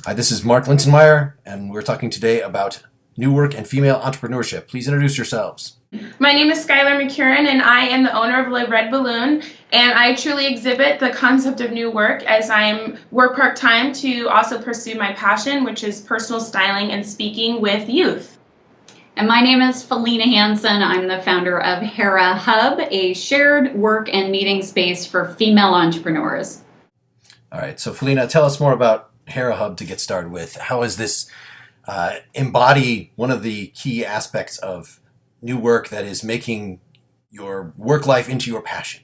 Hi, this is Mark Linsenmayer, and we're talking today about new work and female entrepreneurship. Please introduce yourselves. My name is Skyler McCurine, and I am the owner of Live Red Balloon, and I truly exhibit the concept of new work as I work part-time to also pursue my passion, which is personal styling and speaking with youth. And my name is Felena Hanson. I'm the founder of Hera Hub, a shared work and meeting space for female entrepreneurs. All right, so Felena, tell us more about Hera Hub to get started with. How does this embody one of the key aspects of new work that is making your work life into your passion?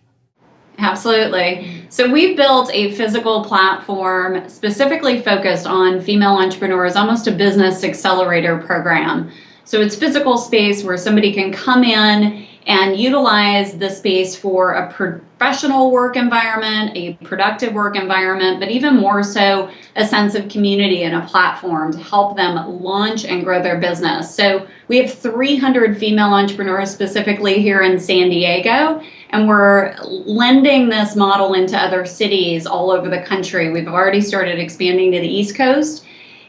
Absolutely. So we've built a physical platform specifically focused on female entrepreneurs, almost a business accelerator program. So it's physical space where somebody can come in and utilize the space for a professional work environment, a productive work environment, but even more so a sense of community and a platform to help them launch and grow their business. So we have 300 female entrepreneurs specifically here in San Diego, and we're lending this model into other cities all over the country. We've already started expanding to the East Coast.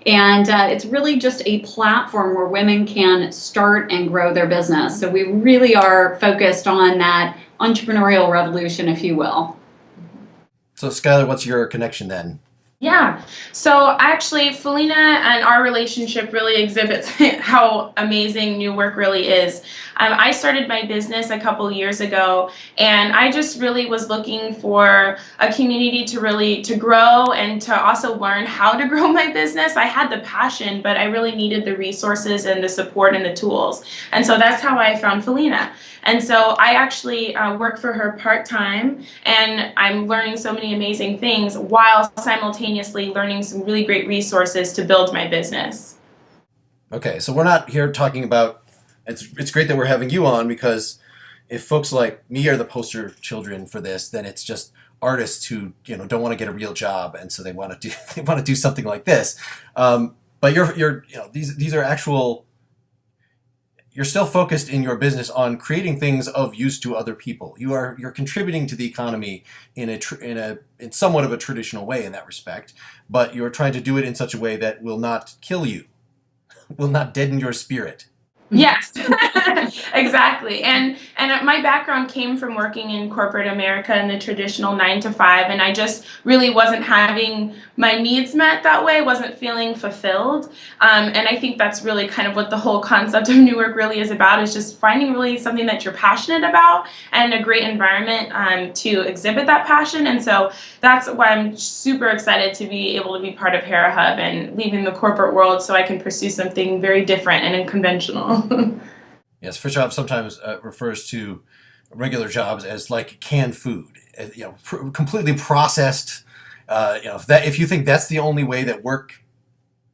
And it's really just a platform where women can start and grow their business. So we really are focused on that entrepreneurial revolution, if you will. So Skyler, what's your connection then? Yeah, so actually Felena and our relationship really exhibits how amazing new work really is. I started my business a couple years ago, and I just really was looking for a community to grow and to also learn how to grow my business. I had the passion, but I really needed the resources and the support and the tools. And so that's how I found Felena. And so I actually work for her part-time, and I'm learning so many amazing things while simultaneously learning some really great resources to build my business. Okay, so we're not here talking about, it's great that we're having you on, because if folks like me are the poster children for this, then it's just artists who don't want to get a real job, and so they want to do something like this. But these are actual. You're still focused in your business on creating things of use to other people. You're contributing to the economy in somewhat of a traditional way in that respect, but you're trying to do it in such a way that will not kill you, will not deaden your spirit. Yes, exactly. And my background came from working in corporate America in the traditional 9 to 5, and I just really wasn't having my needs met that way, wasn't feeling fulfilled. And I think that's really kind of what the whole concept of new work really is about, is just finding really something that you're passionate about and a great environment to exhibit that passion. And so that's why I'm super excited to be able to be part of Hera Hub and leaving the corporate world so I can pursue something very different and unconventional. Yes, first job sometimes refers to regular jobs as like canned food, completely processed. If you think that's the only way that work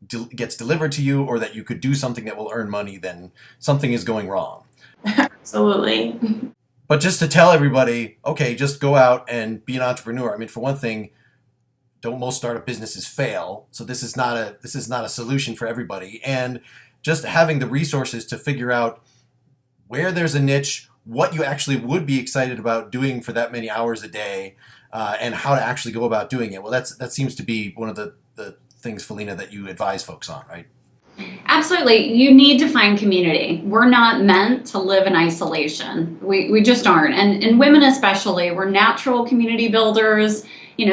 gets delivered to you, or that you could do something that will earn money, then something is going wrong. Absolutely. But just to tell everybody, okay, just go out and be an entrepreneur. I mean, for one thing, most startup businesses fail, so this is not a solution for everybody. And just having the resources to figure out where there's a niche, what you actually would be excited about doing for that many hours a day, and how to actually go about doing it. Well, that seems to be one of the things, Felena, that you advise folks on, right? Absolutely. You need to find community. We're not meant to live in isolation. We just aren't. And women especially, we're natural community builders.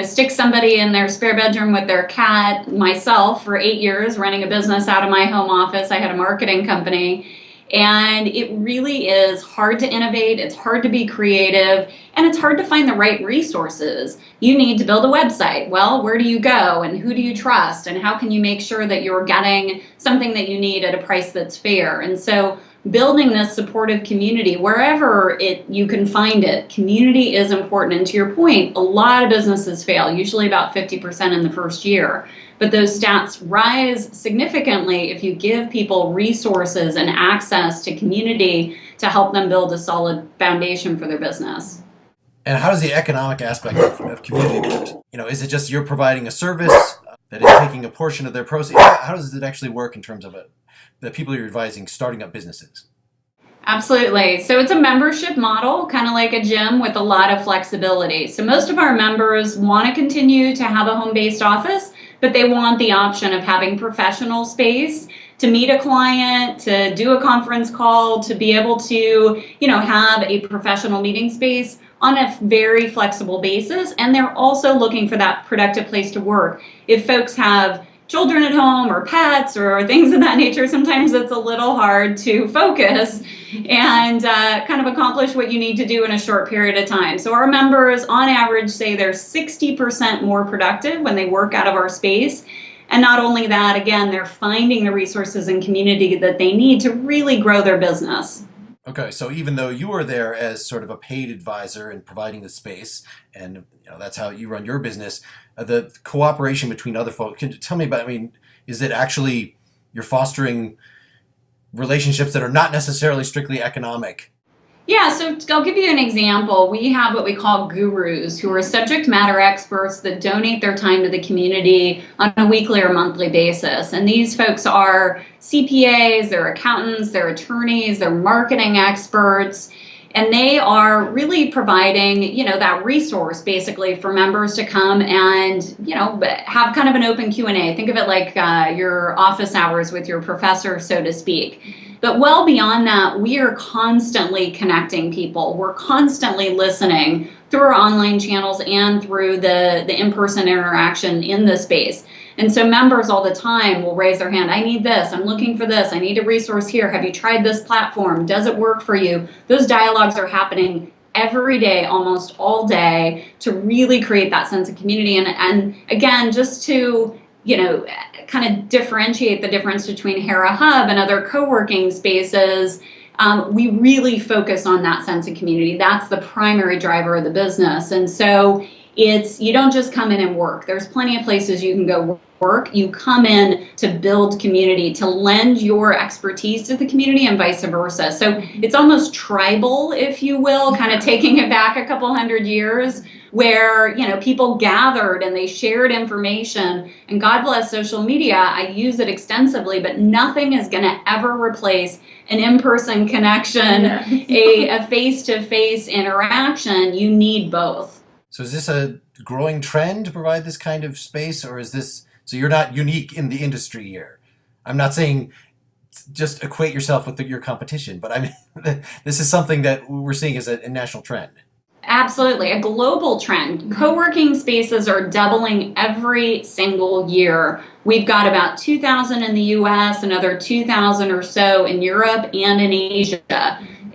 Stick somebody in their spare bedroom with their cat. Myself, for 8 years, running a business out of my home office, I had a marketing company. And it really is hard to innovate, it's hard to be creative, and it's hard to find the right resources. You need to build a website. Well, where do you go, and who do you trust, and how can you make sure that you're getting something that you need at a price that's fair? And so building this supportive community, wherever you can find it, community is important. And to your point, a lot of businesses fail, usually about 50% in the first year. But those stats rise significantly if you give people resources and access to community to help them build a solid foundation for their business. And how does the economic aspect of community work? Is it just you're providing a service that is taking a portion of their proceeds? How does it actually work in terms of the people you're advising starting up businesses? Absolutely. So it's a membership model, kind of like a gym with a lot of flexibility. So most of our members want to continue to have a home-based office, but they want the option of having professional space to meet a client, to do a conference call, to be able to, have a professional meeting space on a very flexible basis. And they're also looking for that productive place to work. If folks have children at home or pets or things of that nature, sometimes it's a little hard to focus and kind of accomplish what you need to do in a short period of time. So our members on average say they're 60% more productive when they work out of our space. And not only that, again, they're finding the resources and community that they need to really grow their business. Okay, so even though you are there as sort of a paid advisor and providing the space, and that's how you run your business, the cooperation between other folks, can you tell me about, is it actually you're fostering relationships that are not necessarily strictly economic? Yeah, so I'll give you an example. We have what we call gurus, who are subject matter experts that donate their time to the community on a weekly or monthly basis. And these folks are CPAs, they're accountants, they're attorneys, they're marketing experts, and they are really providing, that resource basically for members to come and, have kind of an open Q&A. Think of it like your office hours with your professor, so to speak. But well beyond that, we are constantly connecting people. We're constantly listening through our online channels and through the in-person interaction in the space. And so members all the time will raise their hand. I need this. I'm looking for this. I need a resource here. Have you tried this platform? Does it work for you? Those dialogues are happening every day, almost all day, to really create that sense of community. And again, just to kind of differentiate the difference between Hera Hub and other co-working spaces, we really focus on that sense of community. That's the primary driver of the business. And so you don't just come in and work. There's plenty of places you can go work. You come in to build community, to lend your expertise to the community and vice versa. So it's almost tribal, if you will, kind of taking it back a couple hundred years, where people gathered and they shared information. And God bless social media, I use it extensively, but nothing is going to ever replace an in-person connection, a face-to-face interaction. You need both. So is this a growing trend to provide this kind of space, or is this, so you're not unique in the industry here? I'm not saying just equate yourself with your competition, but this is something that we're seeing as a national trend. Absolutely, a global trend. Co-working spaces are doubling every single year. We've got about 2,000 in the US, another 2,000 or so in Europe and in Asia.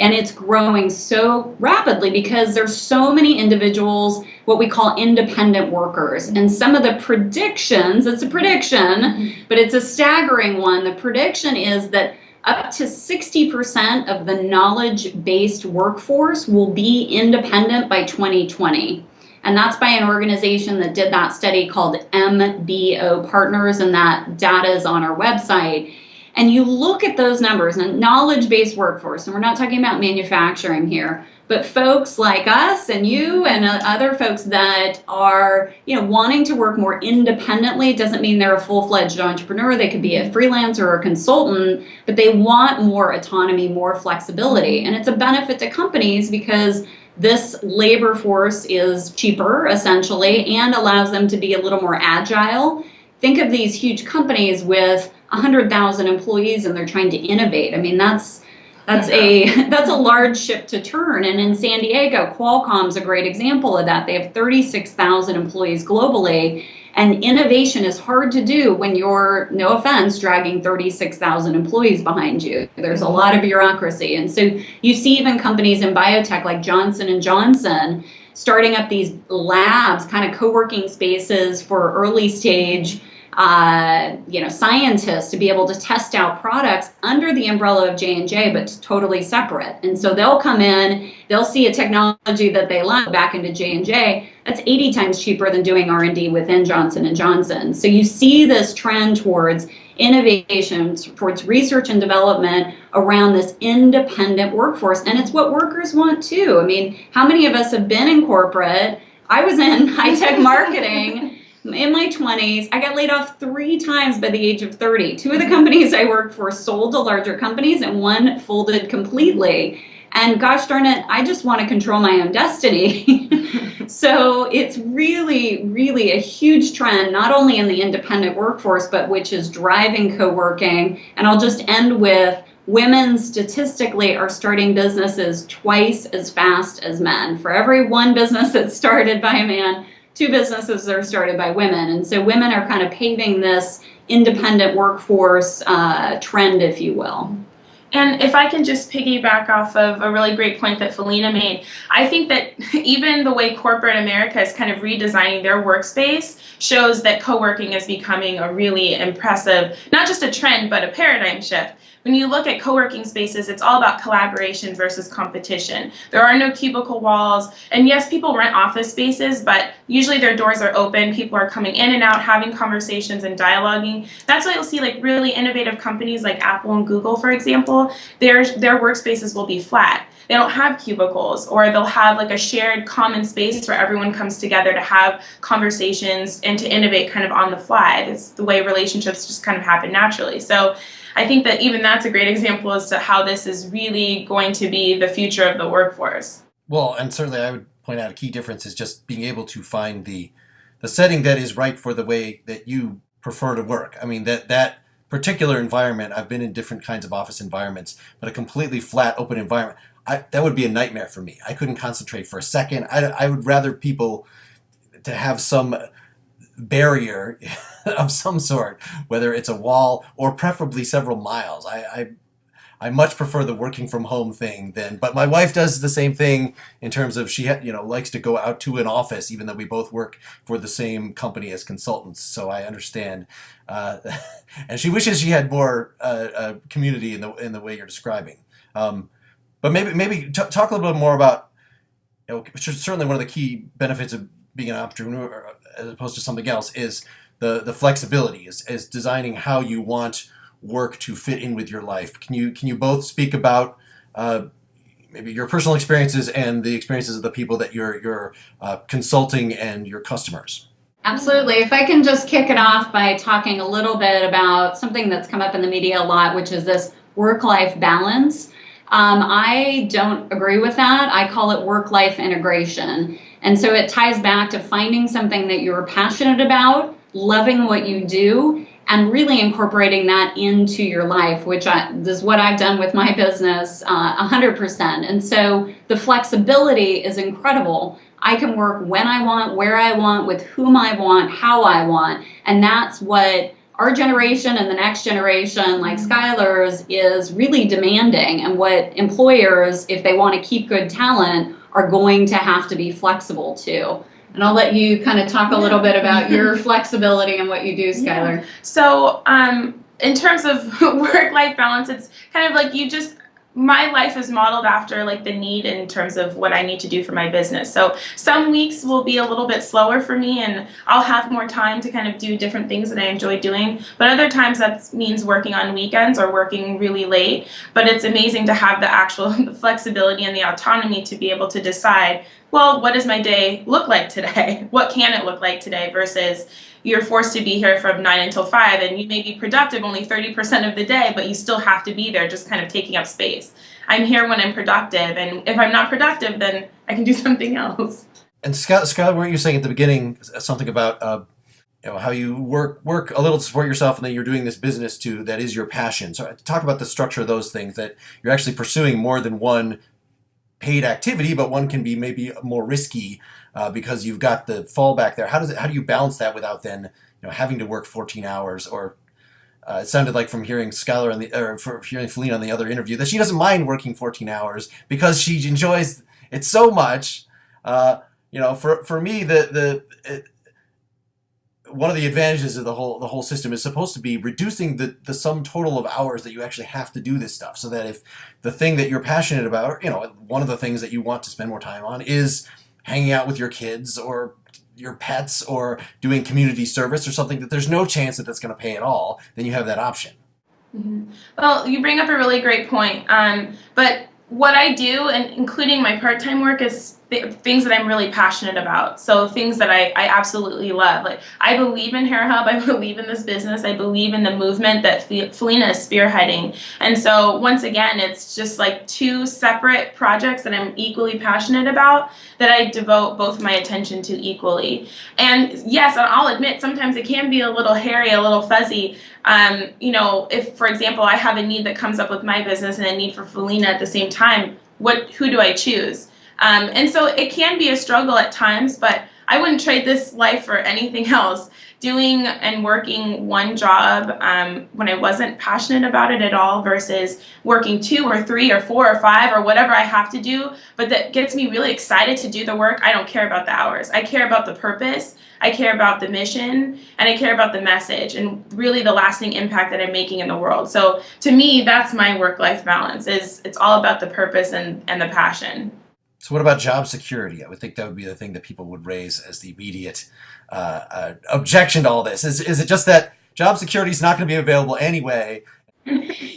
And it's growing so rapidly because there's so many individuals, what we call independent workers. And some of the predictions, it's a prediction, but it's a staggering one. The prediction is that up to 60% of the knowledge-based workforce will be independent by 2020. And that's by an organization that did that study called MBO Partners, and that data is on our website. And you look at those numbers, and knowledge-based workforce, and we're not talking about manufacturing here, but folks like us and you and other folks that are, wanting to work more independently. It doesn't mean they're a full-fledged entrepreneur. They could be a freelancer or a consultant, but they want more autonomy, more flexibility. And it's a benefit to companies because this labor force is cheaper, essentially, and allows them to be a little more agile. Think of these huge companies with 100,000 employees and they're trying to innovate. That's a large ship to turn. And in San Diego, Qualcomm's a great example of that. They have 36,000 employees globally, and innovation is hard to do when you're, no offense, dragging 36,000 employees behind you. There's a lot of bureaucracy. And so you see even companies in biotech like Johnson & Johnson starting up these labs, kind of co-working spaces for early stage scientists to be able to test out products under the umbrella of J&J, but totally separate. And so they'll come in, they'll see a technology that they love back into J&J. That's 80 times cheaper than doing R&D within Johnson & Johnson. So you see this trend towards innovation, towards research and development around this independent workforce. And it's what workers want too. How many of us have been in corporate? I was in high-tech marketing in my 20s. I got laid off 3 times by the age of 30. 2 of the companies I worked for sold to larger companies and one folded completely. And gosh darn it, I just want to control my own destiny. So it's really, really a huge trend, not only in the independent workforce, but which is driving co-working. And I'll just end with women statistically are starting businesses twice as fast as men. For every one business that's started by a man, 2 businesses are started by women. And so women are kind of paving this independent workforce trend, if you will. And if I can just piggyback off of a really great point that Felena made, I think that even the way corporate America is kind of redesigning their workspace shows that co-working is becoming a really impressive, not just a trend, but a paradigm shift. When you look at co-working spaces, it's all about collaboration versus competition. There are no cubicle walls, and yes, people rent office spaces, but usually their doors are open. People are coming in and out, having conversations and dialoguing. That's why you'll see like really innovative companies like Apple and Google, for example, their workspaces will be flat. They don't have cubicles, or they'll have like a shared common space where everyone comes together to have conversations and to innovate kind of on the fly. It's the way relationships just kind of happen naturally. So I think that even that's a great example as to how this is really going to be the future of the workforce. Well, and certainly I would point out a key difference is just being able to find the setting that is right for the way that you prefer to work. I mean, that particular environment, I've been in different kinds of office environments, but a completely flat, open environment, that would be a nightmare for me. I couldn't concentrate for a second. I would rather people to have some barrier of some sort, whether it's a wall or preferably several miles. I much prefer the working from home thing but my wife does the same thing in terms of she likes to go out to an office, even though we both work for the same company as consultants. So I understand, and she wishes she had more community in the way you're describing. But maybe talk a little bit more about, certainly one of the key benefits of being an entrepreneur as opposed to something else is the flexibility, is designing how you want work to fit in with your life. Can you both speak about maybe your personal experiences and the experiences of the people that you're consulting and your customers? Absolutely. If I can just kick it off by talking a little bit about something that's come up in the media a lot, which is this work-life balance. I don't agree with that. I call it work-life integration. And so it ties back to finding something that you're passionate about, loving what you do, and really incorporating that into your life, which this is what I've done with my business 100%. And so the flexibility is incredible. I can work when I want, where I want, with whom I want, how I want. And that's what our generation and the next generation, like Skyler's, is really demanding, and what employers, if they want to keep good talent, are going to have to be flexible to. And I'll let you kind of talk a little bit about your flexibility and what you do, Skyler. Yeah. So in terms of work-life balance, it's kind of like my life is modeled after like the need in terms of what I need to do for my business. So some weeks will be a little bit slower for me and I'll have more time to kind of do different things that I enjoy doing. But other times that means working on weekends or working really late. But it's amazing to have the actual flexibility and the autonomy to be able to decide, well, what does my day look like today? What can it look like today versus you're forced to be here from 9 until 5 and you may be productive only 30% of the day, but you still have to be there just kind of taking up space. I'm here when I'm productive, and if I'm not productive, then I can do something else. And Scott, weren't you saying at the beginning something about how you work a little to support yourself, and then you're doing this business too that is your passion? So talk about the structure of those things, that you're actually pursuing more than one paid activity, but one can be maybe more risky because you've got the fallback there. How do you balance that without then having to work 14 hours? Or it sounded like from hearing Skyler hearing Felena on the other interview that she doesn't mind working 14 hours because she enjoys it so much. For me, one of the advantages of the whole system is supposed to be reducing the sum total of hours that you actually have to do this stuff, so that if the thing that you're passionate about, one of the things that you want to spend more time on is hanging out with your kids or your pets or doing community service or something that there's no chance that that's going to pay at all, then you have that option. Mm-hmm. Well, you bring up a really great point. But what I do, and including my part-time work, is things that I'm really passionate about. So things that I absolutely love. Like, I believe in Hera Hub. I believe in this business. I believe in the movement that Felena is spearheading. And so once again, it's just like two separate projects that I'm equally passionate about that I devote both my attention to equally. And yes, I'll admit sometimes it can be a little hairy, a little fuzzy. If, for example, I have a need that comes up with my business and a need for Felena at the same time, who do I choose? And so it can be a struggle at times, but I wouldn't trade this life for anything else. Doing and working one job when I wasn't passionate about it at all versus working 2 or 3 or 4 or 5 or whatever I have to do, but that gets me really excited to do the work. I don't care about the hours. I care about the purpose. I care about the mission, and I care about the message and really the lasting impact that I'm making in the world. So to me, that's my work-life balance. It's all about the purpose and the passion. So what about job security? I would think that would be the thing that people would raise as the immediate objection to all this. Is it just that job security is not going to be available anyway?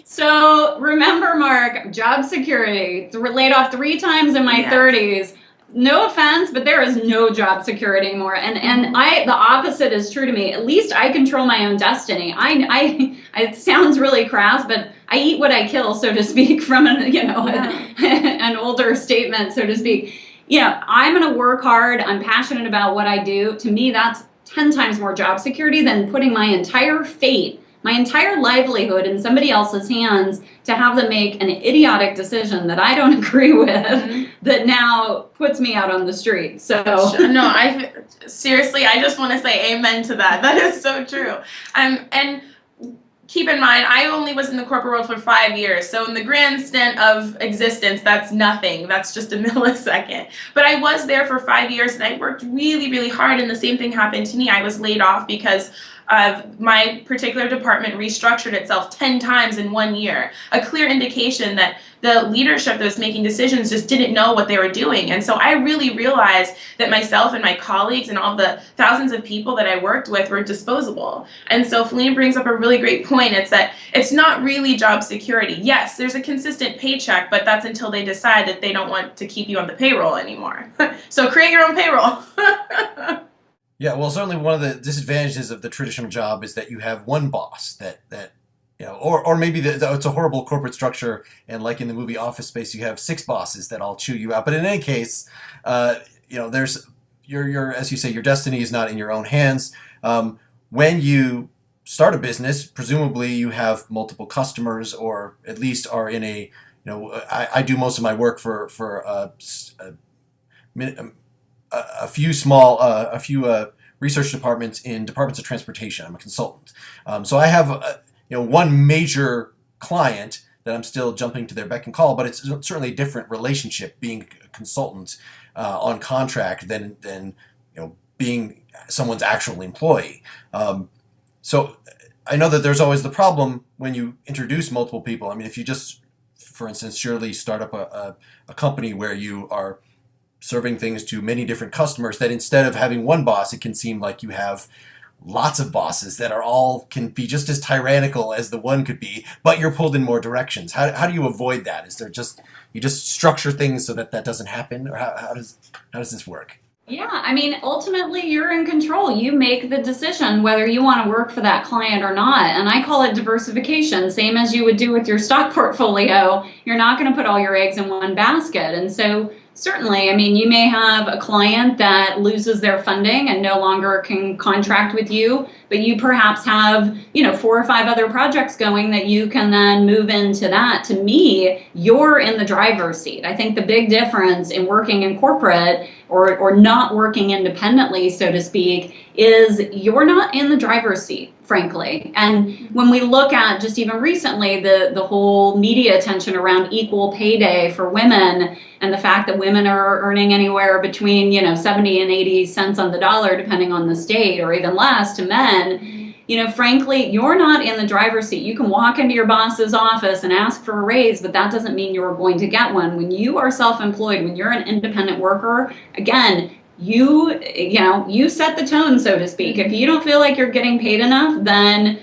So remember, Mark, job security. Laid off 3 times in my 30s. No offense, but there is no job security anymore. And the opposite is true to me. At least I control my own destiny. It sounds really crass, but I eat what I kill, so to speak, from an older statement, so to speak. I'm going to work hard. I'm passionate about what I do. To me, that's 10 times more job security than putting my entire fate, my entire livelihood in somebody else's hands to have them make an idiotic decision that I don't agree with, that now puts me out on the street. So no, seriously, I just want to say amen to that. That is so true. And keep in mind, I only was in the corporate world for 5 years. So in the grand stint of existence, that's nothing. That's just a millisecond. But I was there for 5 years, and I worked really, really hard. And the same thing happened to me. I was laid off because of my particular department restructured itself 10 times in 1 year. A clear indication that the leadership that was making decisions just didn't know what they were doing. And so I really realized that myself and my colleagues and all the thousands of people that I worked with were disposable. And so Felena brings up a really great point. It's that it's not really job security. Yes, there's a consistent paycheck, but that's until they decide that they don't want to keep you on the payroll anymore. So create your own payroll. Yeah, well, certainly one of the disadvantages of the traditional job is that you have one boss that or maybe it's a horrible corporate structure, and like in the movie Office Space, you have 6 bosses that all chew you out. But in any case, there's your as you say, your destiny is not in your own hands. When you start a business, presumably you have multiple customers, or at least are in a I do most of my work for a few research departments in departments of transportation. I'm a consultant, so I have one major client that I'm still jumping to their beck and call, but it's certainly a different relationship being a consultant on contract than being someone's actual employee. So I know that there's always the problem when you introduce multiple people. I mean, if you just, for instance, surely start up a company where you are serving things to many different customers, that instead of having one boss, it can seem like you have lots of bosses that can be just as tyrannical as the one could be, but you're pulled in more directions. How do you avoid that? Is there you just structure things so that doesn't happen, or how does this work? Yeah, I mean, ultimately, you're in control. You make the decision whether you want to work for that client or not. And I call it diversification, same as you would do with your stock portfolio. You're not going to put all your eggs in one basket. And so certainly, I mean, you may have a client that loses their funding and no longer can contract with you, but you perhaps have, 4 or 5 other projects going that you can then move into that. To me, you're in the driver's seat. I think the big difference in working in corporate or not working independently, so to speak, is you're not in the driver's seat, frankly. And when we look at just even recently, the whole media attention around equal pay day for women, and the fact that women are earning anywhere between 70 and 80 cents on the dollar, depending on the state, or even less to men, frankly, you're not in the driver's seat. You can walk into your boss's office and ask for a raise, but that doesn't mean you're going to get one. When you are self-employed, when you're an independent worker, again, you set the tone, so to speak. If you don't feel like you're getting paid enough, then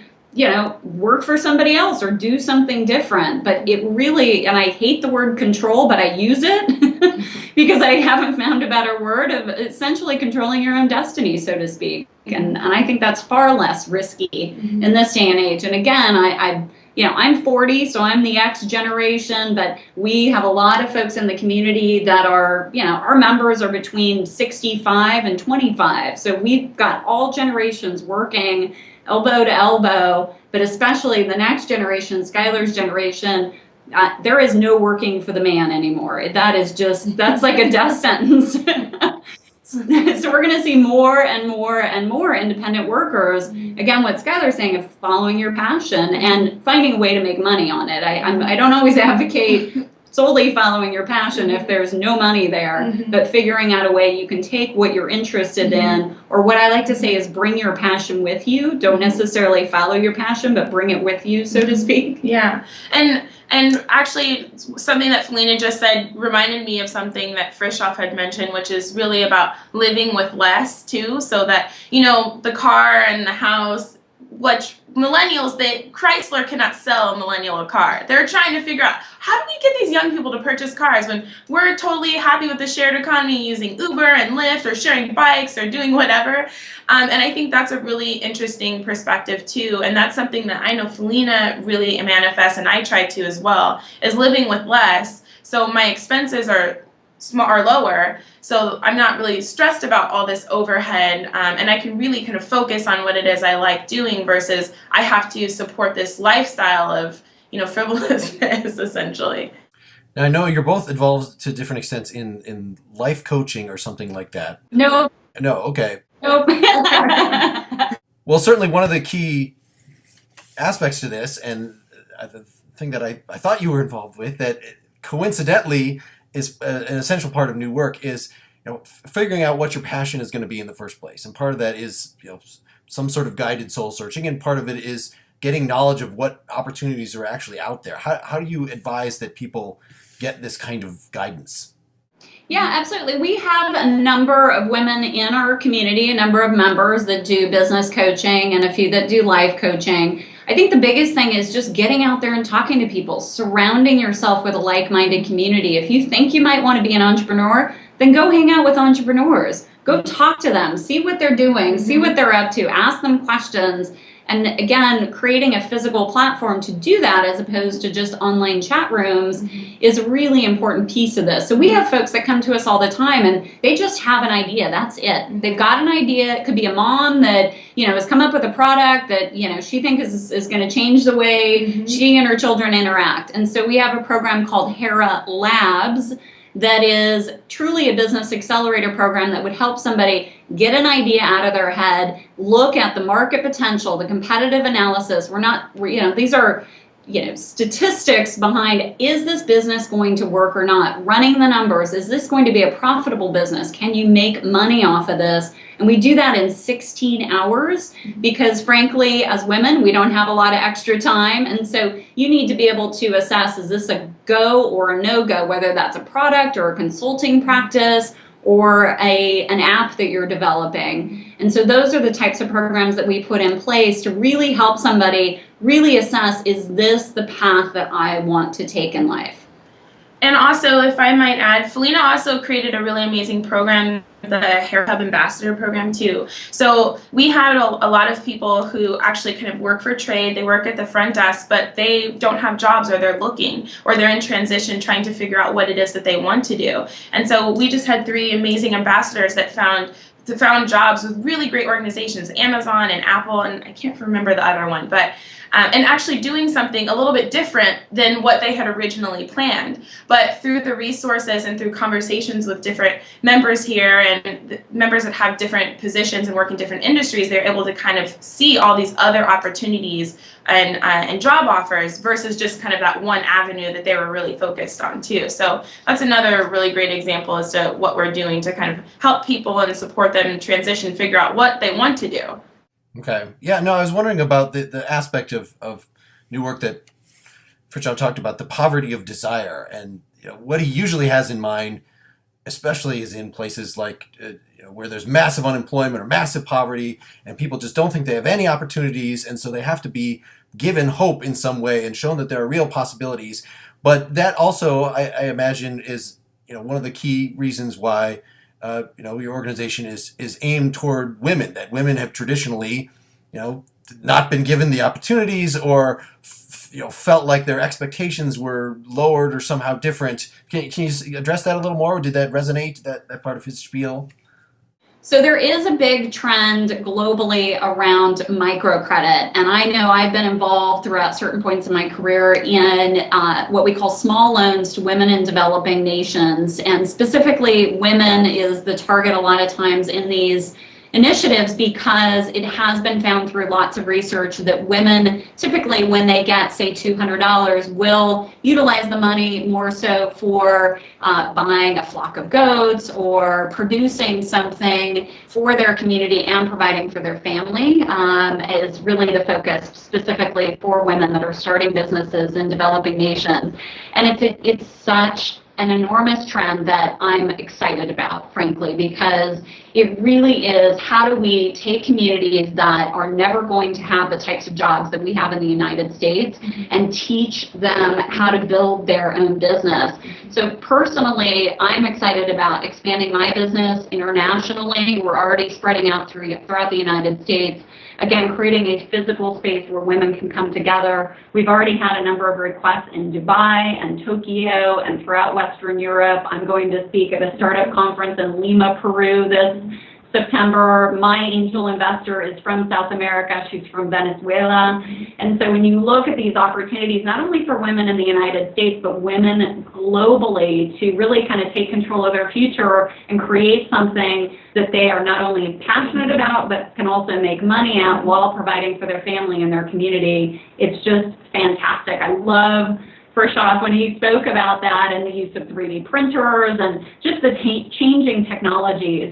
work for somebody else or do something different. But it really, and I hate the word control, but I use it. because I haven't found a better word of essentially controlling your own destiny, so to speak. And I think that's far less risky in this day and age. And again, I'm 40, so I'm the X generation, but we have a lot of folks in the community that are, our members are between 65 and 25. So we've got all generations working elbow to elbow, but especially the next generation, Skyler's generation, there is no working for the man anymore. That's like a death sentence. So we're going to see more and more and more independent workers. Again, what Skyler's saying of following your passion and finding a way to make money on it. I don't always advocate solely following your passion if there's no money there, but figuring out a way you can take what you're interested in, or what I like to say is bring your passion with you. Don't necessarily follow your passion, but bring it with you, so to speak. Yeah. And actually, something that Felena just said reminded me of something that Frischoff had mentioned, which is really about living with less, too. So that, the car and the house, which millennials, Chrysler cannot sell a millennial a car. They're trying to figure out, how do we get these young people to purchase cars when we're totally happy with the shared economy using Uber and Lyft or sharing bikes or doing whatever. And I think that's a really interesting perspective too. And that's something that I know Felena really manifests, and I try to as well, is living with less. So my expenses are lower, so I'm not really stressed about all this overhead, and I can really kind of focus on what it is I like doing versus I have to support this lifestyle of frivolousness essentially. Now, I know you're both involved to different extents in life coaching or something like that. No. No, okay. Nope. Well, certainly one of the key aspects to this, and the thing that I thought you were involved with, that coincidentally is an essential part of new work, is figuring out what your passion is going to be in the first place. And part of that is some sort of guided soul searching, and part of it is getting knowledge of what opportunities are actually out there. How do you advise that people get this kind of guidance? Yeah, absolutely. We have a number of women in our community, a number of members that do business coaching and a few that do life coaching. I think the biggest thing is just getting out there and talking to people, surrounding yourself with a like-minded community. If you think you might want to be an entrepreneur, then go hang out with entrepreneurs. Go talk to them, see what they're doing, see what they're up to, ask them questions. And again, creating a physical platform to do that as opposed to just online chat rooms is a really important piece of this. So we have folks that come to us all the time and they just have an idea. That's it. They've got an idea. It could be a mom that, has come up with a product that, she thinks is going to change the way she and her children interact. And so we have a program called Hera Labs that is truly a business accelerator program that would help somebody get an idea out of their head, look at the market potential, the competitive analysis. These are, statistics behind, is this business going to work or not? Running the numbers, is this going to be a profitable business? Can you make money off of this? And we do that in 16 hours because, frankly, as women, we don't have a lot of extra time. And so you need to be able to assess, is this a go or a no-go, whether that's a product or a consulting practice or an app that you're developing. And so those are the types of programs that we put in place to really help somebody really assess, is this the path that I want to take in life? And also, if I might add, Felena also created a really amazing program, the Hera Hub Ambassador Program, too. So we had a lot of people who actually kind of work for trade. They work at the front desk, but they don't have jobs, or they're looking, or they're in transition trying to figure out what it is that they want to do. And so we just had 3 amazing ambassadors that found jobs with really great organizations, Amazon and Apple, and I can't remember the other one, but and actually doing something a little bit different than what they had originally planned. But through the resources and through conversations with different members here and members that have different positions and work in different industries, they're able to kind of see all these other opportunities and job offers versus just kind of that one avenue that they were really focused on too. So that's another really great example as to what we're doing to kind of help people and support them transition, figure out what they want to do. Okay. Yeah, no, I was wondering about the aspect of new work that Fritjof talked about, the poverty of desire. And what he usually has in mind, especially is in places like where there's massive unemployment or massive poverty, and people just don't think they have any opportunities, and so they have to be given hope in some way and shown that there are real possibilities. But that also, I imagine, is one of the key reasons why your organization is aimed toward women, that women have traditionally, not been given the opportunities, or felt like their expectations were lowered or somehow different. Can you address that a little more? Did that resonate, that part of his spiel? So there is a big trend globally around microcredit, and I know I've been involved throughout certain points in my career in what we call small loans to women in developing nations, and specifically women is the target a lot of times in these initiatives, because it has been found through lots of research that women typically, when they get, say, $200, will utilize the money more so for buying a flock of goats or producing something for their community and providing for their family, is really the focus specifically for women that are starting businesses in developing nations. And it's such an enormous trend that I'm excited about, frankly, because it really is, how do we take communities that are never going to have the types of jobs that we have in the United States and teach them how to build their own business. So personally, I'm excited about expanding my business internationally. We're already spreading out throughout the United States. Again, creating a physical space where women can come together. We've already had a number of requests in Dubai and Tokyo and throughout Western Europe. I'm going to speak at a startup conference in Lima, Peru this September. My angel investor is from South America. She's from Venezuela. And so when you look at these opportunities, not only for women in the United States, but women globally, to really kind of take control of their future and create something that they are not only passionate about, but can also make money at while providing for their family and their community, it's just fantastic. I love Prashant when he spoke about that and the use of 3D printers and just the changing technology.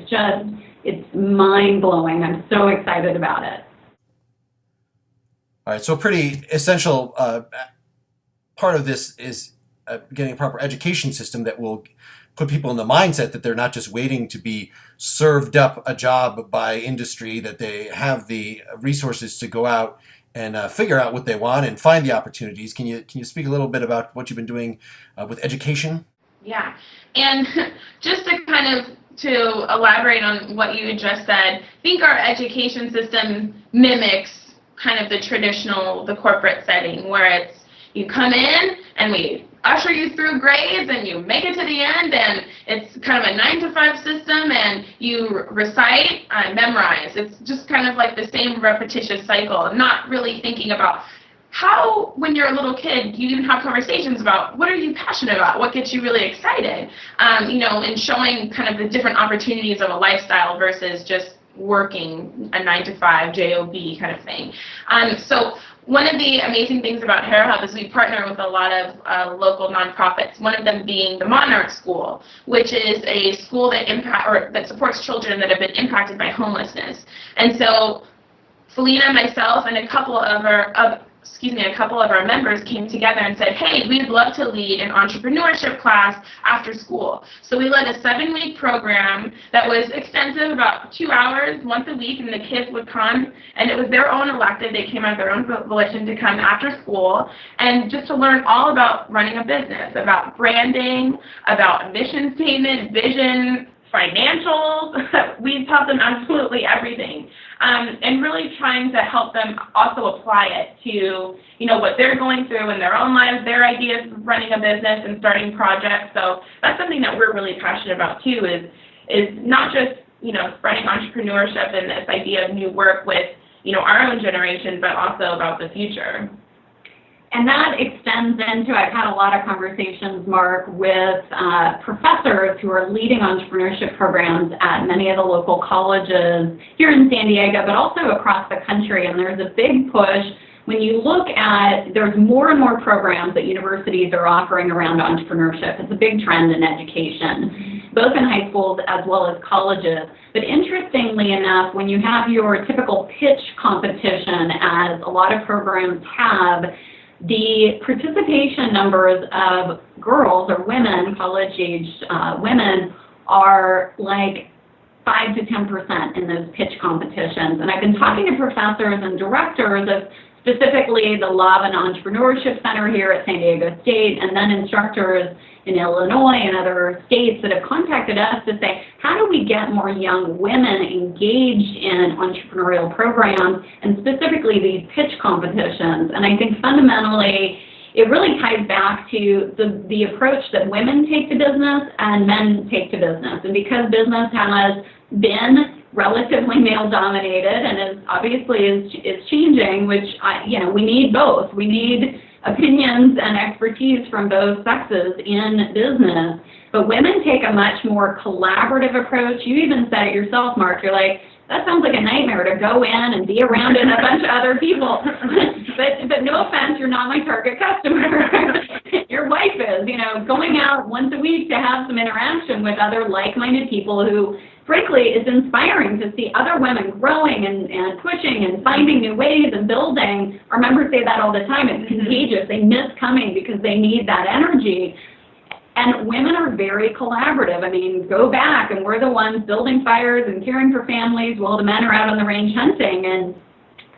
It's mind-blowing. I'm so excited about it. All right, so a pretty essential part of this is getting a proper education system that will put people in the mindset that they're not just waiting to be served up a job by industry, that they have the resources to go out and figure out what they want and find the opportunities. Can you speak a little bit about what you've been doing with education? Yeah, and just to elaborate on what you had just said, I think our education system mimics kind of the corporate setting, where it's you come in and we usher you through grades and you make it to the end, and it's kind of a 9-to-5 system, and you recite and memorize. It's just kind of like the same repetitious cycle, not really thinking about how, when you're a little kid, you even have conversations about what are you passionate about, what gets you really excited, and showing kind of the different opportunities of a lifestyle versus just working a 9-to-5 job kind of thing. So one of the amazing things about Hera Hub is we partner with a lot of local nonprofits, one of them being the Monarch School, which is a school that supports children that have been impacted by homelessness. And so Felena, myself, and a couple of our members came together and said, hey, we'd love to lead an entrepreneurship class after school. So we led a 7-week program that was extensive, about 2 hours once a week, and the kids would come, and it was their own elective. They came out of their own volition to come after school and just to learn all about running a business, about branding, about mission statement, vision, financials. We taught them absolutely everything, and really trying to help them also apply it to what they're going through in their own lives, their ideas of running a business and starting projects. So that's something that we're really passionate about too, is not just spreading entrepreneurship and this idea of new work with our own generation, but also about the future. And that extends into, I've had a lot of conversations, Mark, with professors who are leading entrepreneurship programs at many of the local colleges here in San Diego, but also across the country. And there's a big push. When you look at, there's more and more programs that universities are offering around entrepreneurship. It's a big trend in education, both in high schools as well as colleges. But interestingly enough, when you have your typical pitch competition, as a lot of programs have, the participation numbers of girls or women, college-aged women, are like 5 to 10% in those pitch competitions. And I've been talking to professors and directors of specifically the Love and Entrepreneurship Center here at San Diego State, and then instructors in Illinois and other states that have contacted us to say, how do we get more young women engaged in entrepreneurial programs, and specifically these pitch competitions? And I think fundamentally, it really ties back to the approach that women take to business and men take to business. And because business has been relatively male-dominated and is obviously is changing, which we need both. We need opinions and expertise from both sexes in business. But women take a much more collaborative approach. You even said it yourself, Mark. You're like, that sounds like a nightmare to go in and be around a bunch of other people. but no offense, you're not my target customer. Your wife is, going out once a week to have some interaction with other like-minded people who, frankly, it's inspiring to see other women growing and pushing and finding new ways and building. Our members say that all the time. It's contagious. They miss coming because they need that energy. And women are very collaborative. I mean, go back, and we're the ones building fires and caring for families while the men are out on the range hunting. And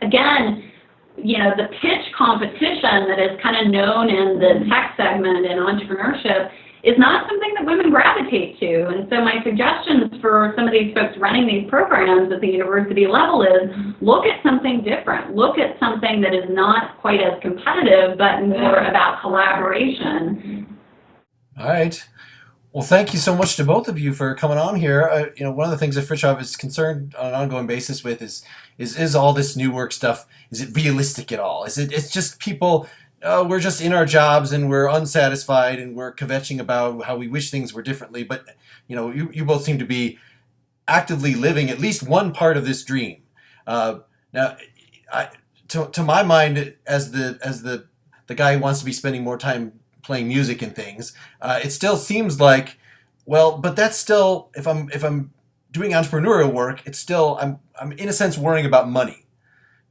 again, the pitch competition that is kind of known in the tech segment in entrepreneurship is not something that women gravitate to. And so my suggestions for some of these folks running these programs at the university level is look at something different. Look at something that is not quite as competitive, but more about collaboration. All right. Well, thank you so much to both of you for coming on here. One of the things that Fritjof is concerned on an ongoing basis with is all this new work stuff. Is it realistic at all? It's just people, we're just in our jobs and we're unsatisfied and we're kvetching about how we wish things were differently. But, you both seem to be actively living at least one part of this dream. Now, to my mind, as the guy who wants to be spending more time playing music and things, it still seems like, well, but that's still, if I'm doing entrepreneurial work, it's still, I'm in a sense worrying about money.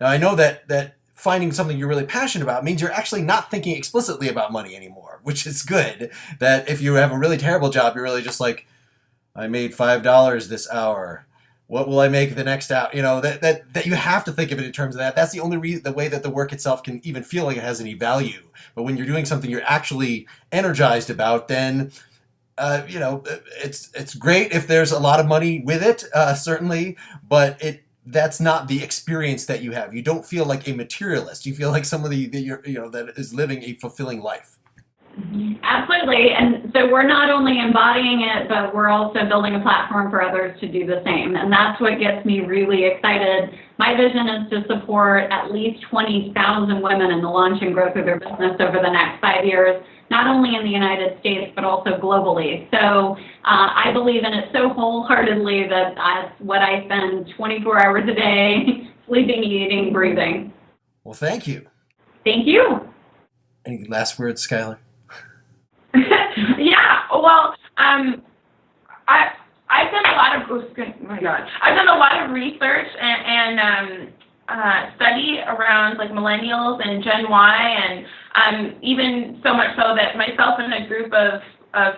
Now I know that finding something you're really passionate about means you're actually not thinking explicitly about money anymore, which is good. That if you have a really terrible job, you're really just like, I made $5 this hour. What will I make the next hour? That you have to think of it in terms of that. That's the only the way that the work itself can even feel like it has any value. But when you're doing something you're actually energized about, then it's great if there's a lot of money with it, certainly. But that's not the experience that you have. You don't feel like a materialist. You feel like somebody that is living a fulfilling life. Absolutely. And so we're not only embodying it, but we're also building a platform for others to do the same. And that's what gets me really excited. My vision is to support at least 20,000 women in the launch and growth of their business over the next 5 years, not only in the United States, but also globally. So I believe in it so wholeheartedly that that's what I spend 24 hours a day, sleeping, eating, breathing. Well, thank you. Thank you. Any last words, Skyler? Yeah, well, I've done a lot of I've done a lot of research and study around like millennials and Gen Y, and even so much so that myself and a group of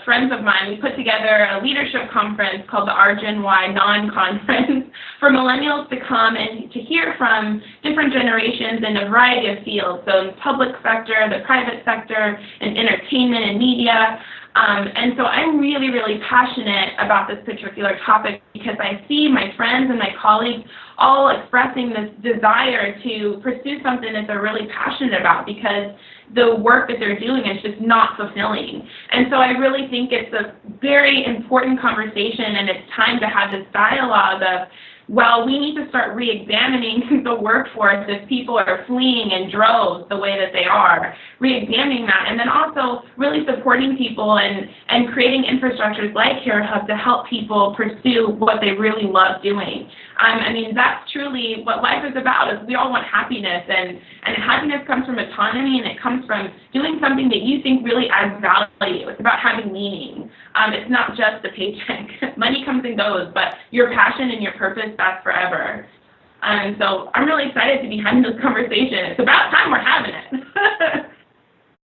friends of mine, we put together a leadership conference called the Our Gen Y Non-Conference for millennials to come and to hear from different generations in a variety of fields, so in the public sector, the private sector, and entertainment and media. And so I'm really, really passionate about this particular topic because I see my friends and my colleagues all expressing this desire to pursue something that they're really passionate about because the work that they're doing is just not fulfilling. And so I really think it's a very important conversation, and it's time to have this dialogue of, well, we need to start re-examining the workforce if people are fleeing in droves the way that they are, re-examining that, and then also really supporting people and creating infrastructures like Hera Hub to help people pursue what they really love doing. I mean, that's truly what life is about, is we all want happiness, and happiness comes from autonomy, and it comes from doing something that you think really adds value. It's about having meaning. It's not just a paycheck. Money comes and goes, but your passion and your purpose, that's forever. So I'm really excited to be having this conversation. It's about time we're having it.